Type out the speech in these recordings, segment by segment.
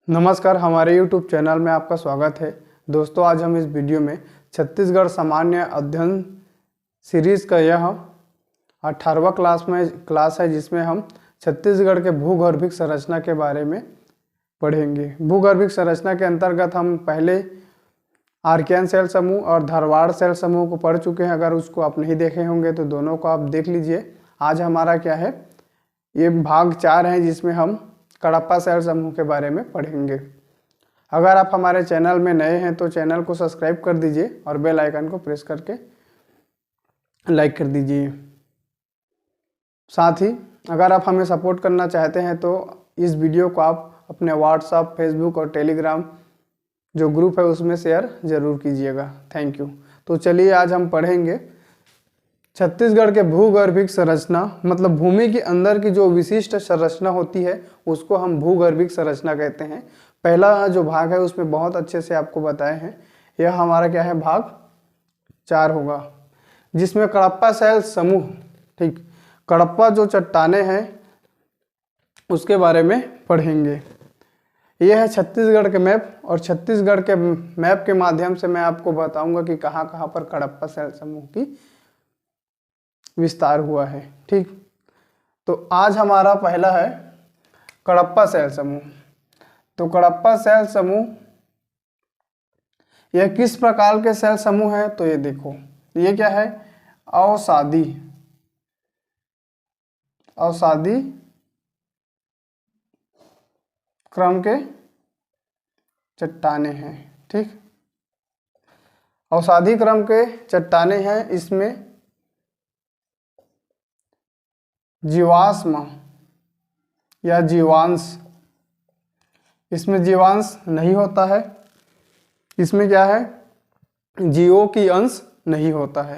नमस्कार, हमारे YouTube channel में आपका स्वागत है। दोस्तों, आज हम इस वीडियो में छत्तीसगढ़ सामान्य अध्ययन सीरीज़ का यह 18वां क्लास है, जिसमें हम छत्तीसगढ़ के भूगर्भिक संरचना के बारे में पढ़ेंगे। भूगर्भिक संरचना के अंतर्गत हम पहले आर्कियन सेल समूह और धारवाड़ सेल समूह को पढ़ चुके हैं। अगर उसको आप नहीं देखे होंगे तो दोनों को आप देख लीजिए। आज हमारा क्या है, ये भाग 4 है, जिसमें हम कडप्पा सेल समूह के बारे में पढ़ेंगे। अगर आप हमारे चैनल में नए हैं तो चैनल को सब्सक्राइब कर दीजिए और बेल आइकन को प्रेस करके लाइक कर दीजिए। साथ ही अगर आप हमें सपोर्ट करना चाहते हैं तो इस वीडियो को आप अपने व्हाट्सएप, फेसबुक और टेलीग्राम जो ग्रुप है उसमें शेयर ज़रूर कीजिएगा। Thank you. तो चलिए, आज हम पढ़ेंगे छत्तीसगढ़ के भूगर्भिक संरचना, मतलब भूमि के अंदर की जो विशिष्ट संरचना होती है उसको हम भूगर्भिक संरचना कहते हैं। पहला जो भाग है उसमें बहुत अच्छे से आपको बताए हैं। यह हमारा क्या है, भाग 4 होगा, जिसमें कडप्पा सेल समूह, ठीक, कडप्पा जो चट्टाने हैं उसके बारे में पढ़ेंगे। यह है छत्तीसगढ़ के मैप, और छत्तीसगढ़ के मैप के माध्यम से मैं आपको बताऊंगा कि कहाँ कहाँ पर कडप्पा सेल समूह की विस्तार हुआ है। ठीक, तो आज हमारा पहला है कडप्पा सेल समूह। तो कडप्पा सेल समूह यह किस प्रकार के सेल समूह है, तो ये देखो, ये क्या है, अवसादी क्रम के चट्टाने हैं। ठीक, अवसादी क्रम के चट्टाने हैं। इसमें जीवाश्म या जीवांश, इसमें जीवांश नहीं होता है। इसमें क्या है, जीवों की अंश नहीं होता है।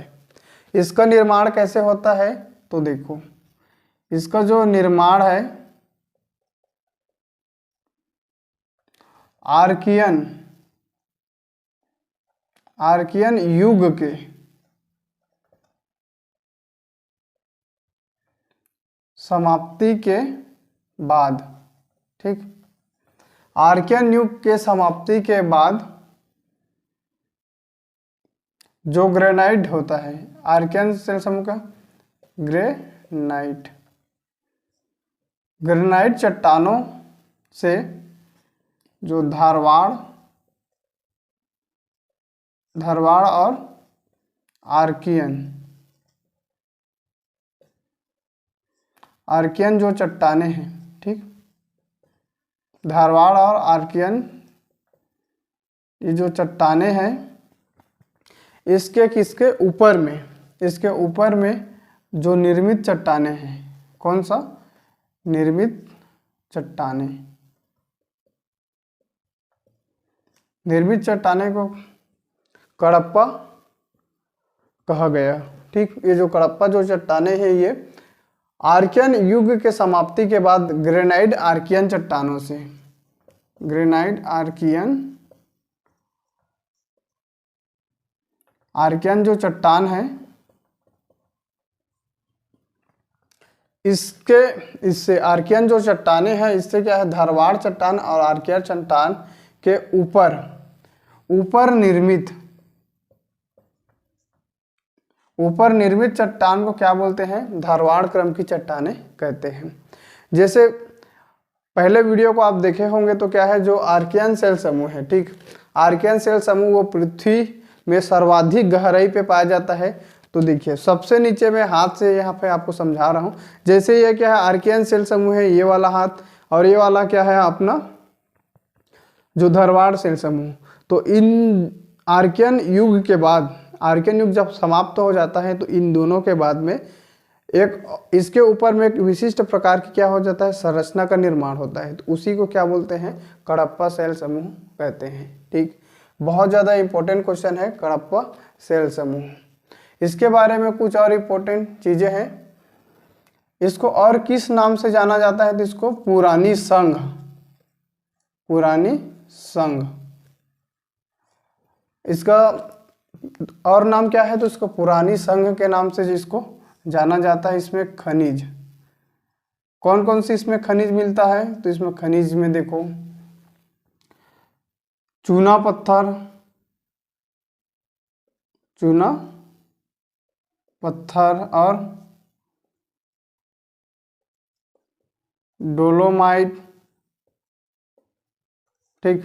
इसका निर्माण कैसे होता है, तो देखो, इसका जो निर्माण है आर्कियन युग के समाप्ति के बाद, ठीक, आर्कियन युग के समाप्ति के बाद जो ग्रेनाइट होता है, आर्कियन सेल समूह का ग्रेनाइट चट्टानों से जो धारवाड़ और आर्कियन जो चट्टाने हैं, ठीक, धारवाड़ और आर्कियन, ये जो चट्टाने हैं, इसके ऊपर में जो निर्मित चट्टाने हैं, कौन सा, निर्मित चट्टाने को कडप्पा कहा गया। ठीक, ये जो कडप्पा जो चट्टाने हैं, ये आर्कियन युग के समाप्ति के बाद ग्रेनाइट आर्कियन चट्टानों से, आर्कियन जो चट्टान है, इससे आर्कियन जो चट्टाने हैं, इससे क्या है, धारवाड़ चट्टान और आर्कियन चट्टान के ऊपर निर्मित चट्टान को क्या बोलते हैं, धारवाड़ क्रम की चट्टाने कहते हैं। जैसे पहले वीडियो को आप देखे होंगे तो क्या है, जो आर्कियन सेल समूह है, ठीक, आर्कियन सेल समूह वो पृथ्वी में सर्वाधिक गहराई पे पाया जाता है। तो देखिए, सबसे नीचे में हाथ से यहाँ पे आपको समझा रहा हूँ। जैसे ये क्या है, आर्कियन सेल समूह है, ये वाला हाथ, और ये वाला क्या है, अपना जो धारवाड़ सेल समूह। तो इन आर्कियन युग के बाद, आर्कियन युग जब समाप्त हो जाता है, तो इन दोनों के बाद में इसके ऊपर में एक विशिष्ट प्रकार की क्या हो जाता है, संरचना का निर्माण होता है। तो उसी को क्या बोलते हैं, कडप्पा सेल समूह कहते हैं। ठीक, बहुत ज़्यादा इंपॉर्टेंट क्वेश्चन है कडप्पा सेल समूह। इसके बारे में कुछ और इंपॉर्टेंट चीज़ें हैं। इसको और किस नाम से जाना जाता है, तो इसको पुरानी संघ, इसका और नाम क्या है, तो इसको पुरानी संघ के नाम से जिसको जाना जाता है। इसमें खनिज, कौन कौन सी इसमें खनिज मिलता है, तो इसमें खनिज में देखो, चूना पत्थर, चूना पत्थर और डोलोमाइट। ठीक,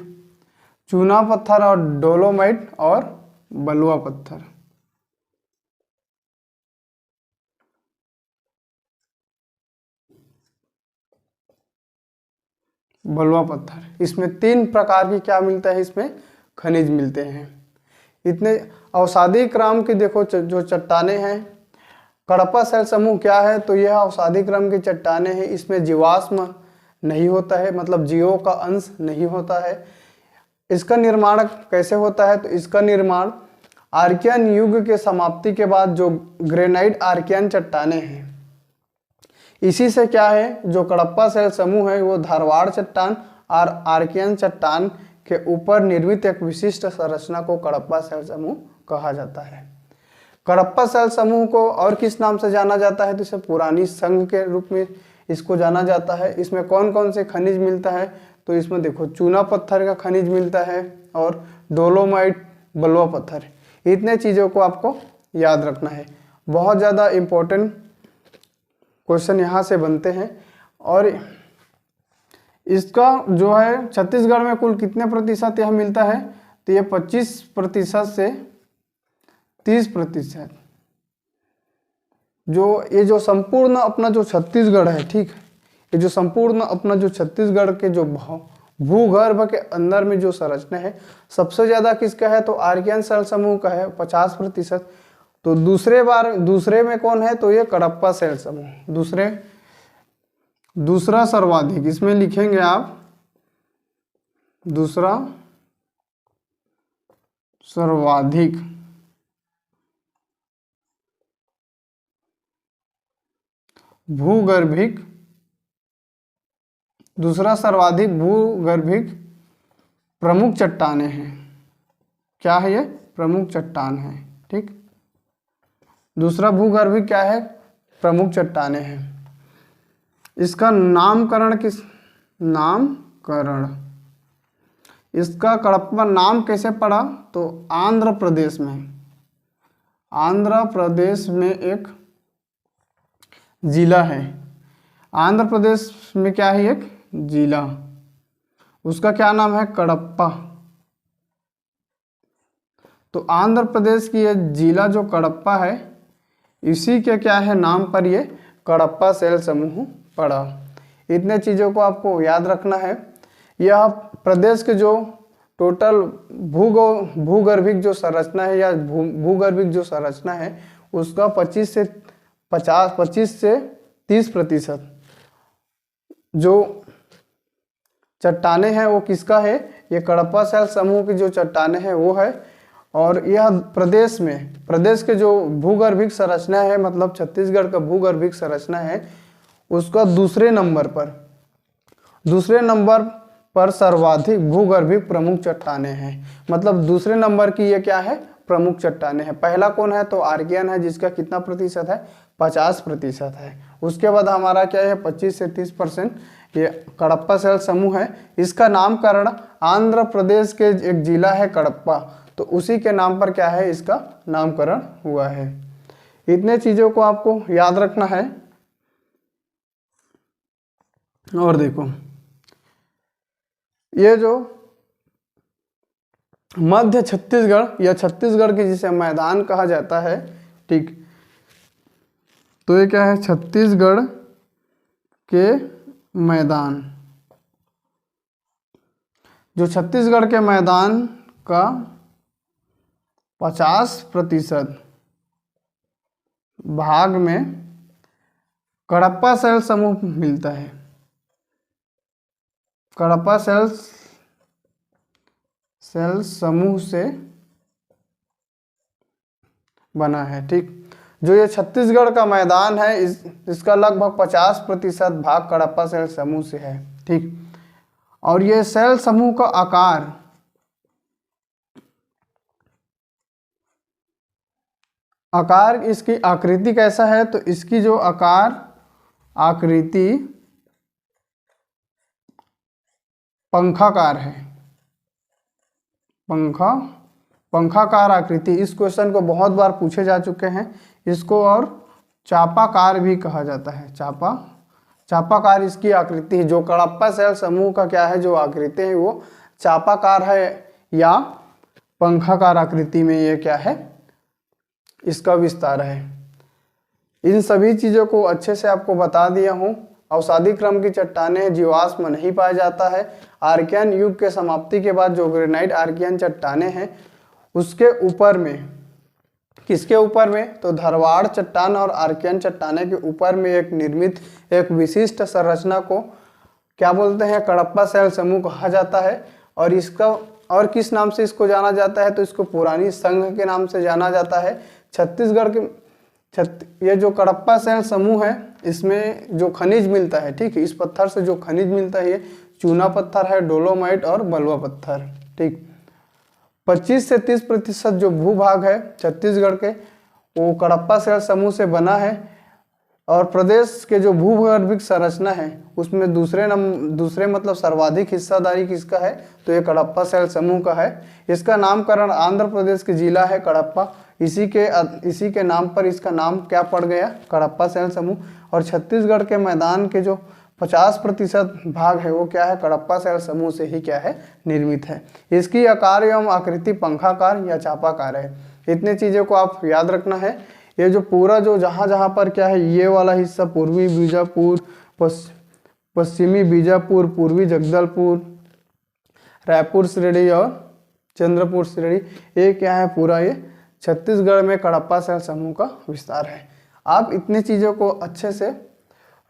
चूना पत्थर और डोलोमाइट और बलुआ पत्थर। बलुआ पत्थर, इसमें 3 प्रकार की क्या मिलता है, इसमें खनिज मिलते हैं। इतने अवसादी क्रम की देखो जो चट्टानें हैं, कडप्पा शैल समूह क्या है, तो यह अवसादी क्रम की चट्टानें हैं। इसमें जीवाश्म नहीं होता है, मतलब जीवों का अंश नहीं होता है। इसका निर्माण कैसे होता है, तो इसका निर्माण आर्कियन युग के समाप्ति के बाद जो ग्रेनाइट आर्कियन चट्टानें हैं, इसी से क्या है, जो कडप्पा शैल समूह है वो धारवाड़ चट्टान और आर्कियन चट्टान के ऊपर निर्मित एक विशिष्ट संरचना को कडप्पा शैल समूह कहा जाता है। कडप्पा शैल समूह को और किस नाम से जाना जाता है, तो इसे पुरानी संघ के रूप में इसको जाना जाता है। इसमें कौन कौन से खनिज मिलता है, तो इसमें देखो चूना पत्थर का खनिज मिलता है और डोलोमाइट, बलुआ पत्थर। इतने चीज़ों को आपको याद रखना है। बहुत ज़्यादा इम्पोर्टेंट क्वेश्चन यहाँ से बनते हैं। और इसका जो है छत्तीसगढ़ में कुल कितने प्रतिशत यह मिलता है, तो ये 25% से 30%। ये जो संपूर्ण अपना जो छत्तीसगढ़ है, ठीक, ये जो संपूर्ण अपना जो छत्तीसगढ़ के जो भूगर्भ के अंदर में जो संरचना है, सबसे ज़्यादा किसका है, तो आर्कियन शैल समूह का है 50%। तो दूसरे में कौन है, तो ये कडप्पा शैल समूह दूसरा सर्वाधिक। इसमें लिखेंगे आप दूसरा सर्वाधिक। भूगर्भिक, दूसरा सर्वाधिक भूगर्भिक प्रमुख चट्टानें हैं। क्या है, ये प्रमुख चट्टान है। ठीक, दूसरा भूगर्भिक क्या है, प्रमुख चट्टानें हैं। इसका नामकरण इसका कडप्पा नाम कैसे पड़ा, तो आंध्र प्रदेश में एक जिला है। आंध्र प्रदेश में क्या है, एक जिला, उसका क्या नाम है, कडप्पा। तो आंध्र प्रदेश की ये जिला जो कडप्पा है, इसी के क्या है नाम पर ये कडप्पा शैल समूह पड़ा। इतने चीज़ों को आपको याद रखना है। यह प्रदेश के जो टोटल भूगर्भिक जो संरचना है या भूगर्भिक जो संरचना है, उसका 25 से 30% जो चट्टानें हैं वो किसका है, ये कडप्पा शैल समूह की जो चट्टानें हैं वो है। और यह प्रदेश के जो भूगर्भिक संरचना है, मतलब छत्तीसगढ़ का भूगर्भिक संरचना है, उसका दूसरे नंबर पर सर्वाधिक भूगर्भिक प्रमुख चट्टानें हैं। मतलब दूसरे नंबर की ये क्या है, प्रमुख चट्टानें हैं। पहला कौन है, तो आर्कियन है, जिसका कितना प्रतिशत है, 50% है। उसके बाद हमारा क्या है, 25 से 30% ये कडप्पा शैल समूह है। इसका नामकरण आंध्र प्रदेश के एक जिला है कडप्पा, तो उसी के नाम पर क्या है, इसका नामकरण हुआ है। इतने चीज़ों को आपको याद रखना है। और देखो, ये जो मध्य छत्तीसगढ़ या छत्तीसगढ़ के जिसे मैदान कहा जाता है, ठीक, तो ये क्या है, छत्तीसगढ़ के मैदान। जो छत्तीसगढ़ के मैदान का 50% भाग में कडप्पा शैल समूह मिलता है। कडप्पा शैल समूह से बना है। ठीक, जो ये छत्तीसगढ़ का मैदान है, इसका लगभग 50% भाग कडप्पा शैल समूह से है। ठीक, और ये शैल समूह का आकार इसकी आकृति कैसा है, तो इसकी जो आकृति पंखाकार है। पंखाकार आकृति, इस क्वेश्चन को बहुत बार पूछे जा चुके हैं। इसको और चापाकार भी कहा जाता है। चापाकार इसकी आकृति है। जो कडप्पा शैल समूह का क्या है, जो आकृति है वो चापाकार है या पंखाकार आकृति में ये क्या है, इसका विस्तार है। इन सभी चीजों को अच्छे से आपको बता दिया हूँ। अवसादी क्रम की चट्टानें जीवाश्म में नहीं पाया जाता है। आर्कियन युग के समाप्ति के बाद जो ग्रेनाइट आर्कियन चट्टानें हैं उसके ऊपर में, किसके ऊपर में, तो धारवाड़ चट्टान और आर्कियन चट्टाने के ऊपर में एक निर्मित एक विशिष्ट संरचना को क्या बोलते हैं, कडप्पा शैल समूह कहा जाता है। और इसका और किस नाम से इसको जाना जाता है, तो इसको पुरानी संघ के नाम से जाना जाता है। छत्तीसगढ़ के ये जो कडप्पा शैल समूह है इसमें जो खनिज मिलता है, ठीक है, इस पत्थर से जो खनिज मिलता है ये चूना पत्थर है, डोलोमाइट और बलुआ पत्थर, ठीक। 25 से 30% जो भूभाग है छत्तीसगढ़ के वो कडप्पा शैल समूह से बना है। और प्रदेश के जो भूगर्भिक संरचना है उसमें दूसरे मतलब सर्वाधिक हिस्सादारी किसका है, तो ये कडप्पा शैल समूह का है। इसका नामकरण आंध्र प्रदेश के जिला है कडप्पा, इसी के नाम पर इसका नाम क्या पड़ गया, कडप्पा शैल समूह। और छत्तीसगढ़ के मैदान के जो 50% भाग है वो क्या है, कडप्पा शैल समूह से ही क्या है, निर्मित है। इसकी आकार एवं आकृति पंखाकार या चापाकार है। इतने चीज़ों को आप याद रखना है। ये जो पूरा जो जहाँ पर क्या है, ये वाला हिस्सा पूर्वी बीजापुर, पश्चिमी बीजापुर, पूर्वी जगदलपुर, रायपुर श्रेणी और चंद्रपुर श्रेणी, ये क्या है, पूरा ये छत्तीसगढ़ में कडप्पा शैल समूह का विस्तार है। आप इतनी चीज़ों को अच्छे से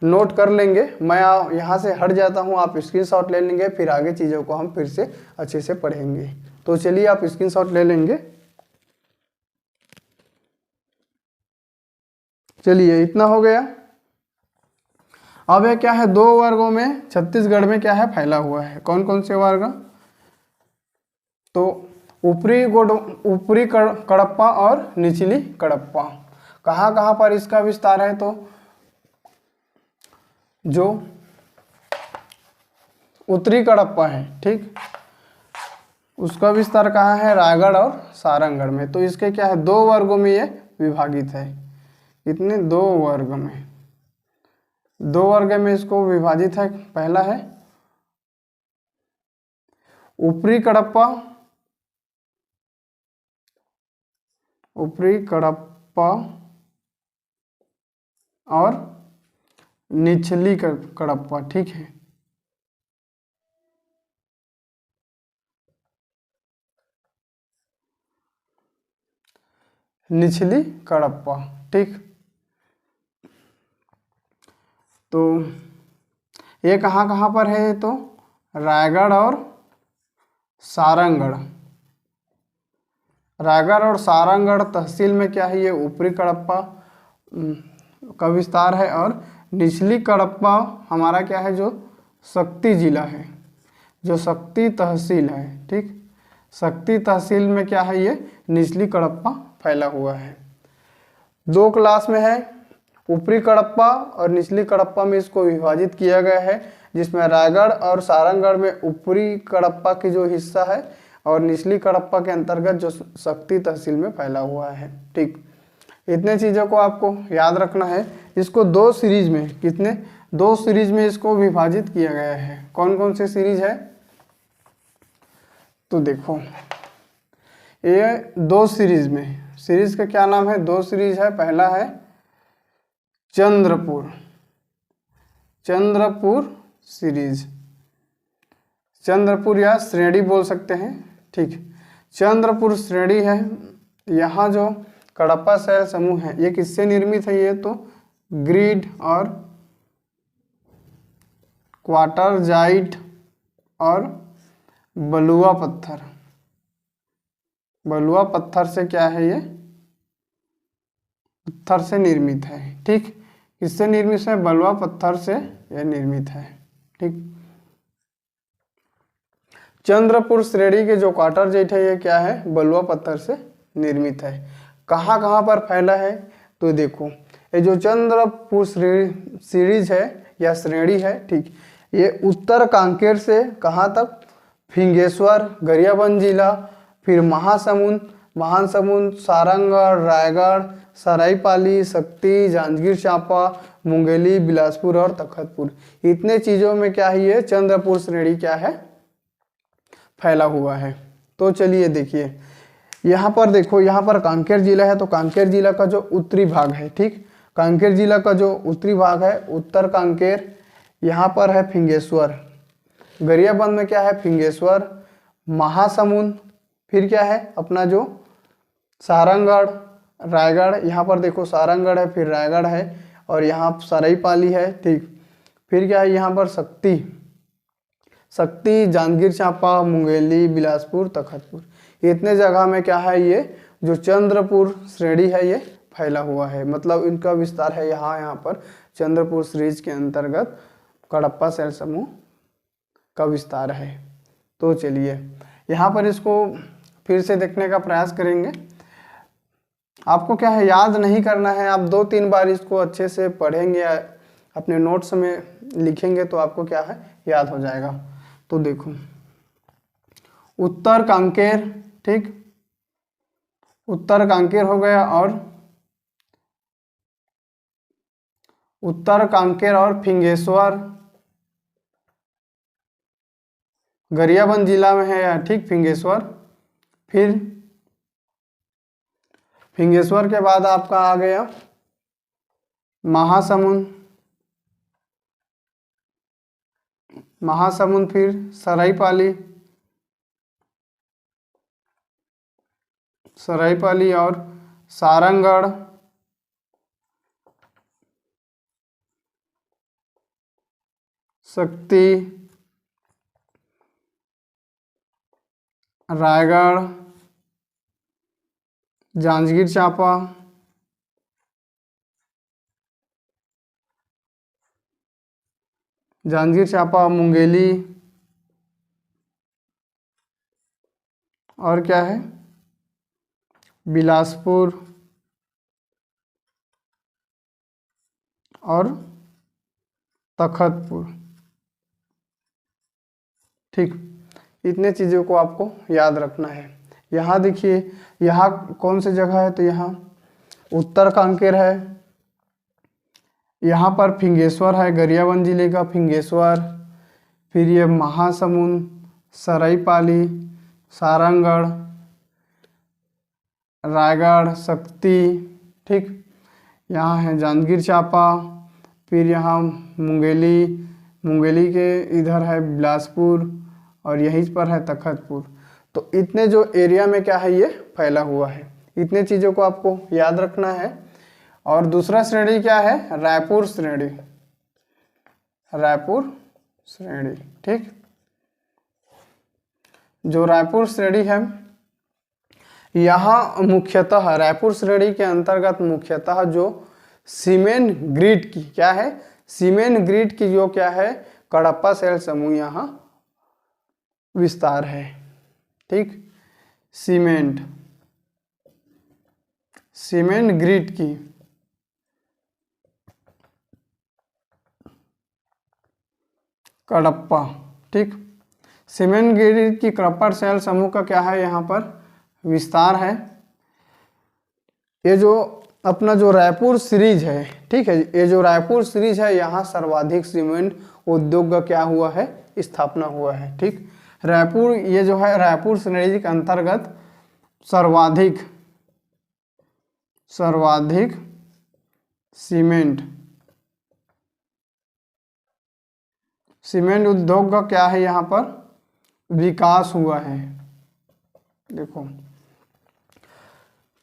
नोट कर लेंगे। मैं यहाँ से हट जाता हूँ, आप स्क्रीनशॉट ले लेंगे, फिर आगे चीज़ों को हम फिर से अच्छे से पढ़ेंगे। तो चलिए आप स्क्रीनशॉट ले लेंगे। चलिए इतना हो गया। अब ये क्या है, 2 वर्गों में छत्तीसगढ़ में क्या है, फैला हुआ है। कौन कौन से वर्ग, तो ऊपरी कडप्पा और निचली कडप्पा। कहाँ कहाँ पर इसका विस्तार है, तो जो उत्तरी कडप्पा है, ठीक, उसका विस्तार कहाँ है, रायगढ़ और सारंगढ़ में। तो इसके क्या है, 2 वर्गों में ये विभाजित है। इतने 2 वर्ग में, 2 वर्ग में इसको विभाजित है। पहला है ऊपरी कडप्पा और निचली कडप्पा, ठीक है। निचली कडप्पा, ठीक। तो ये कहाँ कहाँ पर है, तो रायगढ़ और सारंगढ़ तहसील में क्या है, ये ऊपरी कडप्पा का विस्तार है। और निचली कडप्पा हमारा क्या है, जो शक्ति जिला है, जो शक्ति तहसील है, ठीक। शक्ति तहसील में क्या है, ये निचली कडप्पा फैला हुआ है। 2 क्लास में है, ऊपरी कडप्पा और निचली कडप्पा में इसको विभाजित किया गया है, जिसमें रायगढ़ और सारंगढ़ में ऊपरी कडप्पा की जो हिस्सा है और निचली कडप्पा के अंतर्गत जो शक्ति तहसील में फैला हुआ है, ठीक। इतने चीज़ों को आपको याद रखना है। इसको 2 सीरीज में, कितने, 2 सीरीज में इसको विभाजित किया गया है। कौन कौन से सीरीज है, तो देखो ये 2 सीरीज में, सीरीज का क्या नाम है, 2 सीरीज है। पहला है चंद्रपुर सीरीज, चंद्रपुर या श्रेणी बोल सकते हैं, ठीक। चंद्रपुर श्रेणी है। यहाँ जो कडप्पा शैल समूह है ये किससे निर्मित है, ये तो ग्रीड और क्वार्टरजाइट और बलुआ पत्थर से क्या है, ये पत्थर से निर्मित है, ठीक। किससे निर्मित है, बलुआ पत्थर से यह निर्मित है, ठीक। चंद्रपुर श्रेणी के जो क्वार्टरजाइट है ये क्या है, बलुआ पत्थर से निर्मित है। कहाँ कहाँ पर फैला है, तो देखो ये जो चंद्रपुर सीरीज है या श्रेणी है, ठीक, ये उत्तर कांकेर से कहाँ तक, फिंगेश्वर, गरियाबंद जिला, फिर महासमुंद, महासमुंद, सारंगगढ़, रायगढ़, सरायपाली, शक्ति, जांजगीर चांपा, मुंगेली, बिलासपुर और तखतपुर। इतने चीजों में क्या है, ये चंद्रपुर श्रेणी क्या है, फैला हुआ है। तो चलिए देखिए, यहाँ पर देखो, यहाँ पर कांकेर जिला है, तो कांकेर जिला का जो उत्तरी भाग है, ठीक, कांकेर जिला का जो उत्तरी भाग है, उत्तर कांकेर, यहाँ पर है फिंगेश्वर, गरियाबंद में क्या है, फिंगेश्वर, महासमुंद, फिर क्या है अपना जो सारंगगढ़, रायगढ़, यहाँ पर देखो सारंगगढ़ है, फिर रायगढ़ है, और यहाँ सरायपाली है, ठीक, फिर क्या है यहाँ पर शक्ति, शक्ति, जांजगीर चांपा, मुंगेली, बिलासपुर, तखतपुर। इतने जगह में क्या है, ये जो चंद्रपुर श्रेणी है ये फैला हुआ है, मतलब इनका विस्तार है यहाँ पर चंद्रपुर सीरीज के अंतर्गत कडप्पा शैल समूह का विस्तार है। तो चलिए यहाँ पर इसको फिर से देखने का प्रयास करेंगे। आपको क्या है, याद नहीं करना है, आप 2-3 बार इसको अच्छे से पढ़ेंगे, अपने नोट्स में लिखेंगे तो आपको क्या है, याद हो जाएगा। तो देखो, उत्तर कांकेर, ठीक, उत्तर कांकेर हो गया, और उत्तर कांकेर और फिंगेश्वर गरियाबंद जिला में है, ठीक, फिंगेश्वर। फिर फिंगेश्वर के बाद आपका आ गया महासमुंद, महासमुंद, फिर सरायपाली, सरायपाली और सारंगगढ़, शक्ति, रायगढ़, जांजगीर चांपा, जांजगीर चांपा, मुंगेली, और क्या है, बिलासपुर और तखतपुर, ठीक। इतने चीज़ों को आपको याद रखना है। यहाँ देखिए, यहाँ कौन सी जगह है, तो यहाँ उत्तर कांकेर है, यहाँ पर फिंगेश्वर है, गरियाबंद जिले का फिंगेश्वर, फिर ये महासमुंद, सरायपाली, सारंगगढ़, रायगढ़, शक्ति, ठीक, यहाँ है जांजगीर चांपा, फिर यहाँ मुंगेली, मुंगेली के इधर है बिलासपुर, और यहीं पर है तखतपुर। तो इतने जो एरिया में क्या है, ये फैला हुआ है। इतने चीज़ों को आपको याद रखना है। और दूसरा श्रेणी क्या है, रायपुर श्रेणी, रायपुर श्रेणी, ठीक। जो रायपुर श्रेणी है, यहाँ मुख्यतः रायपुर श्रेणी के अंतर्गत मुख्यतः जो सीमेन ग्रिड की क्या है, सीमेन ग्रिड की जो क्या है, कडप्पा शैल समूह यहाँ विस्तार है, ठीक। सीमेंट, सीमेंट ग्रिड की कडप्पा, ठीक। सीमेंट ग्रिड की कडप्पा शैल समूह का क्या है, यहाँ पर विस्तार है। ये जो अपना जो रायपुर सीरीज है, ठीक है, ये जो रायपुर सीरीज है, यहाँ सर्वाधिक सीमेंट उद्योग का क्या हुआ है, स्थापना हुआ है, ठीक। रायपुर, ये जो है रायपुर श्रेणी के अंतर्गत सर्वाधिक सीमेंट उद्योग का क्या है, यहाँ पर विकास हुआ है। देखो,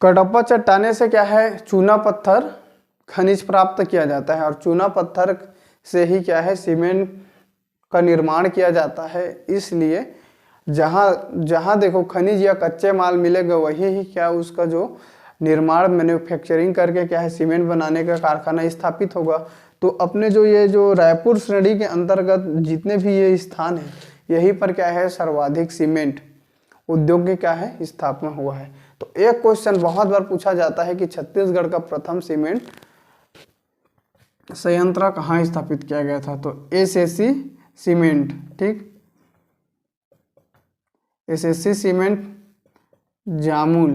कडप्पा चट्टाने से क्या है, चूना पत्थर खनिज प्राप्त किया जाता है, और चूना पत्थर से ही क्या है, सीमेंट का निर्माण किया जाता है। इसलिए जहाँ देखो खनिज या कच्चे माल मिलेगा, वही ही क्या उसका जो निर्माण मैन्युफैक्चरिंग करके क्या है, सीमेंट बनाने का कारखाना स्थापित होगा। तो अपने जो ये जो रायपुर श्रेणी के अंतर्गत जितने भी ये स्थान है, यहीं पर क्या है, सर्वाधिक सीमेंट उद्योग की क्या है, स्थापना हुआ है। तो एक क्वेश्चन बहुत बार पूछा जाता है कि छत्तीसगढ़ का प्रथम सीमेंट संयंत्र कहाँ स्थापित किया गया था, तो एसएससी सीमेंट, ठीक, SSC cement Jamul.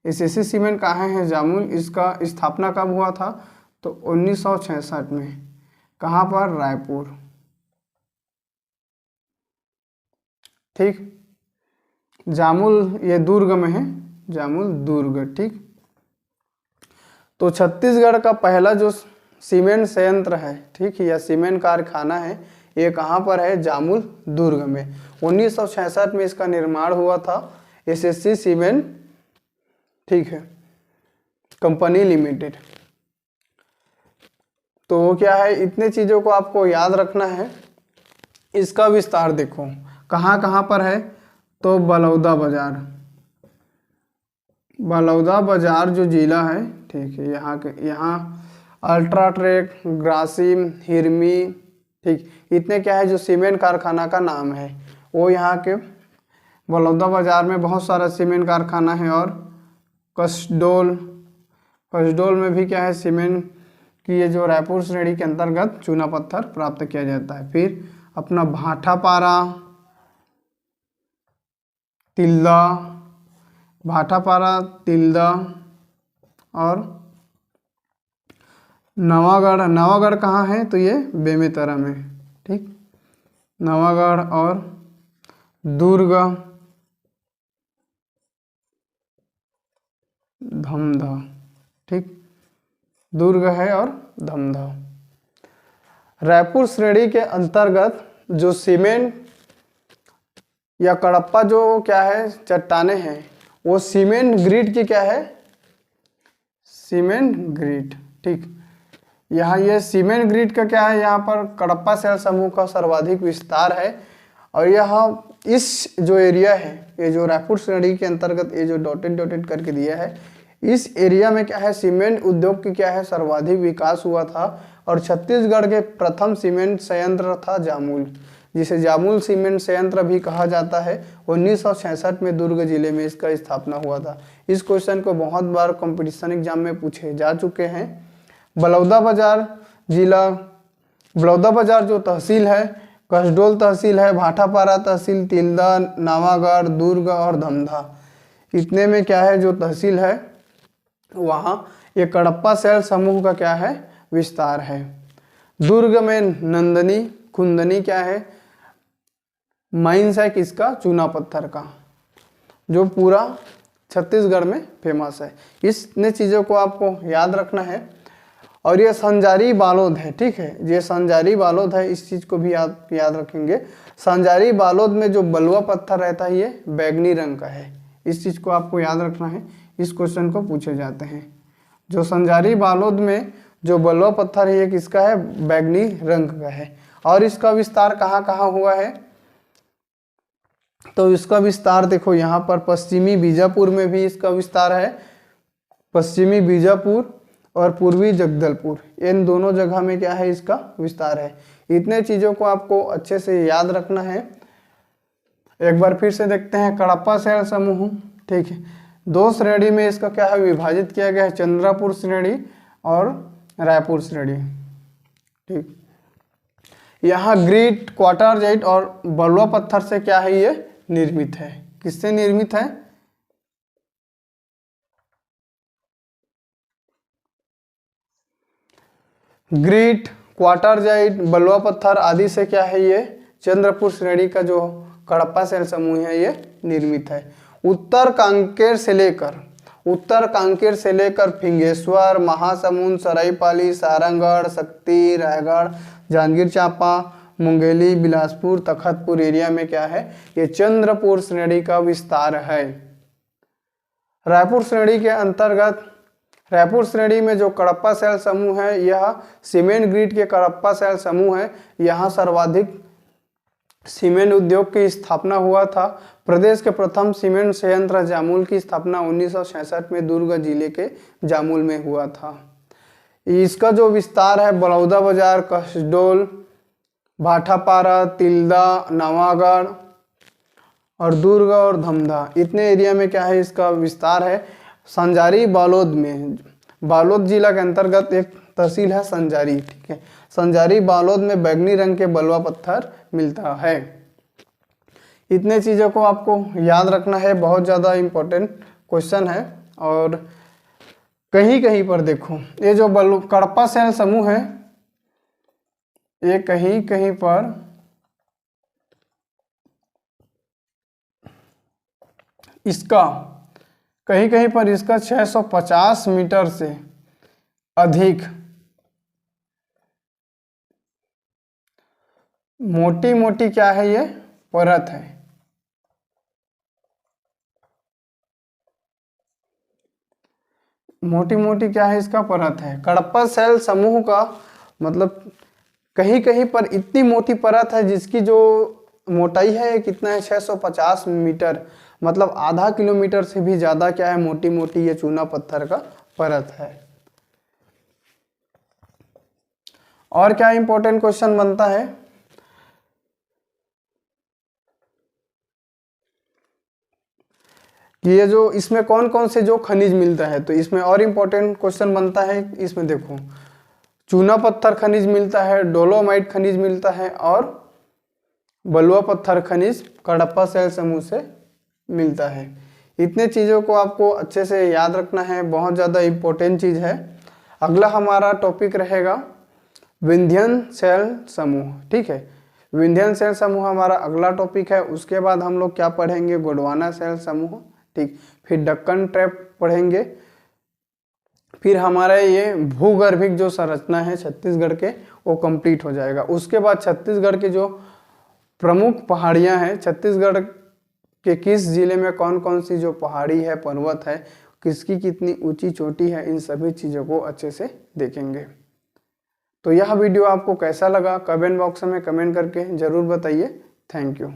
SSC cement कहाँ है जामुल, इसका स्थापना कब हुआ था तो 1966 में। कहाँ पर, रायपुर। ठीक, जामुल ये दुर्ग में है, जामुल दुर्ग। ठीक, तो छत्तीसगढ़ का पहला जो सीमेंट संयंत्र है, ठीक, या सीमेंट कारखाना है, ये कहाँ पर है, जामुल दुर्ग में। 1966 में इसका निर्माण हुआ था, एसएससी सीमेंट, ठीक है, कंपनी लिमिटेड। तो क्या है, इतने चीज़ों को आपको याद रखना है। इसका विस्तार देखो कहाँ कहाँ पर है, तो बलौदा बाजार, बलौदा बाजार जो जिला है, ठीक है, यहाँ अल्ट्राटेक, ग्रासिम, हिरमी, ठीक, इतने क्या है जो सीमेंट कारखाना का नाम है, वो यहाँ के बलौदा बाजार में बहुत सारा सीमेंट कारखाना है। और कसडोल, कसडोल में भी क्या है, सीमेंट की ये जो रायपुर श्रेणी के अंतर्गत चूना पत्थर प्राप्त किया जाता है। फिर अपना भाटापारा, तिल्दा, भाटापारा, तिल्दा और नवागढ़। नवागढ़ कहाँ है, तो ये बेमेतरा में। ठीक, नवागढ़ और दुर्ग, धमधा। ठीक, दुर्ग है और धमधा। रायपुर श्रेणी के अंतर्गत जो सीमेंट या कड़प्पा जो क्या है चट्टाने हैं, वो सीमेंट ग्रिड की क्या है, सीमेंट ग्रिड। ठीक, यहाँ ये सीमेंट ग्रिड का क्या है, यहाँ पर कड़प्पा शैल समूह का सर्वाधिक विस्तार है। और यह इस जो एरिया है, ये जो रायपुर श्रेणी के अंतर्गत ये जो डॉटेड डॉटेड करके दिया है, इस एरिया में क्या है, सीमेंट उद्योग की क्या है सर्वाधिक विकास हुआ था। और छत्तीसगढ़ के प्रथम सीमेंट संयंत्र था जामुल, जिसे जामुल सीमेंट संयंत्र भी कहा जाता है। 1966 में दुर्ग जिले में इसका स्थापना हुआ था। इस क्वेश्चन को बहुत बार कंपटीशन एग्जाम में पूछे जा चुके हैं। बलौदा बाजार जिला, बलौदा बाजार जो तहसील है, कसडोल तहसील है, भाटापारा तहसील, तिल्दा, नवागढ़, दुर्ग और धमधा, इतने में क्या है जो तहसील है, वहाँ ये कड़प्पा शैल समूह का क्या है विस्तार है। दुर्ग में नंदनी खुंदनी क्या है, माइंस है किसका, चूना पत्थर का, जो पूरा छत्तीसगढ़ में फेमस है। इसने चीज़ों को आपको याद रखना है। और ये संजारी बालोद है, ठीक है, ये संजारी बालोद है, इस चीज़ को भी याद रखेंगे। संजारी बालोद में जो बलुआ पत्थर रहता है ये बैगनी रंग का है, इस चीज़ को आपको याद रखना है, इस क्वेश्चन को पूछे जाते हैं। जो संजारी बालोद में जो बलुआ पत्थर है ये किसका है, बैगनी रंग का है। और इसका विस्तार कहाँ कहाँ हुआ है, तो इसका विस्तार देखो यहाँ पर पश्चिमी बीजापुर में भी इसका विस्तार है, पश्चिमी बीजापुर और पूर्वी जगदलपुर, इन दोनों जगह में क्या है इसका विस्तार है। इतने चीज़ों को आपको अच्छे से याद रखना है। एक बार फिर से देखते हैं कड़प्पा शैल समूह, ठीक है, दो श्रेणी में इसका क्या है विभाजित किया गया है, चंद्रपुर श्रेणी और रायपुर श्रेणी। ठीक, यहाँ ग्रीट, क्वार्टरजाइट और बलुआ पत्थर से क्या है ये निर्मित है, किससे निर्मित है, ग्रीट, क्वार्टरजाइट, बलुआ पत्थर आदि से क्या है ये चंद्रपुर श्रेणी का जो कड़प्पा शैल समूह है ये निर्मित है। उत्तर कांकेर से लेकर फिंगेश्वर, महासमुंद, सरायपाली, सारंगढ़, शक्ति, रायगढ़, जांजगीर चांपा, मुंगेली, बिलासपुर, तखतपुर एरिया में क्या है ये चंद्रपुर श्रेणी का विस्तार है। रायपुर श्रेणी के अंतर्गत, रायपुर श्रेणी में जो कड़प्पा शैल समूह है यह सीमेंट ग्रिड के कड़प्पा शैल समूह है। यहाँ सर्वाधिक सीमेंट उद्योग की स्थापना हुआ था। प्रदेश के प्रथम सीमेंट संयंत्र जामुल की स्थापना 1966 में दुर्ग जिले के जामुल में हुआ था। इसका जो विस्तार है बलौदा बाजार, कसडोल, भाटापारा, तिल्दा, नवागढ़ और दुर्ग और धमधा, इतने एरिया में क्या है इसका विस्तार है। संजारी बालोद में, बालोद जिला के अंतर्गत एक तहसील है संजारी, ठीक है, संजारी बालोद में बैगनी रंग के बलुआ पत्थर मिलता है। इतने चीज़ों को आपको याद रखना है, बहुत ज़्यादा इम्पोर्टेंट क्वेश्चन है। और कहीं कहीं पर देखो ये जो कडप्पा सेल समूह है, ये कहीं कहीं पर इसका कहीं कहीं पर इसका 650 मीटर से अधिक मोटी मोटी क्या है, ये परत है। मोटी मोटी क्या है, इसका परत है। कडप्पा सेल समूह का मतलब कहीं कहीं पर इतनी मोटी परत है जिसकी जो मोटाई है कितना है, 650 मीटर, मतलब आधा किलोमीटर से भी ज्यादा क्या है, मोटी मोटी ये चूना पत्थर का परत है। और क्या इंपॉर्टेंट क्वेश्चन बनता है कि ये जो इसमें कौन कौन से जो खनिज मिलता है, तो इसमें और इम्पोर्टेंट क्वेश्चन बनता है। इसमें देखो चूना पत्थर खनिज मिलता है, डोलोमाइट खनिज मिलता है और बलुआ पत्थर खनिज कडप्पा सेल समूह से मिलता है। इतने चीज़ों को आपको अच्छे से याद रखना है, बहुत ज़्यादा इम्पोर्टेंट चीज़ है। अगला हमारा टॉपिक रहेगा विंध्यन सेल समूह। ठीक है, विंध्यन सेल समूह हमारा अगला टॉपिक है। उसके बाद हम लोग क्या पढ़ेंगे, गोंडवाना सेल समूह। ठीक, फिर दक्कन ट्रैप पढ़ेंगे। फिर हमारा ये भूगर्भिक जो संरचना है छत्तीसगढ़ के, वो कंप्लीट हो जाएगा। उसके बाद छत्तीसगढ़ के जो प्रमुख पहाड़ियां हैं, छत्तीसगढ़ के किस जिले में कौन कौन सी जो पहाड़ी है, पर्वत है, किसकी कितनी ऊंची चोटी है, इन सभी चीज़ों को अच्छे से देखेंगे। तो यह वीडियो आपको कैसा लगा, कमेंट बॉक्स में कमेंट करके ज़रूर बताइए। Thank you.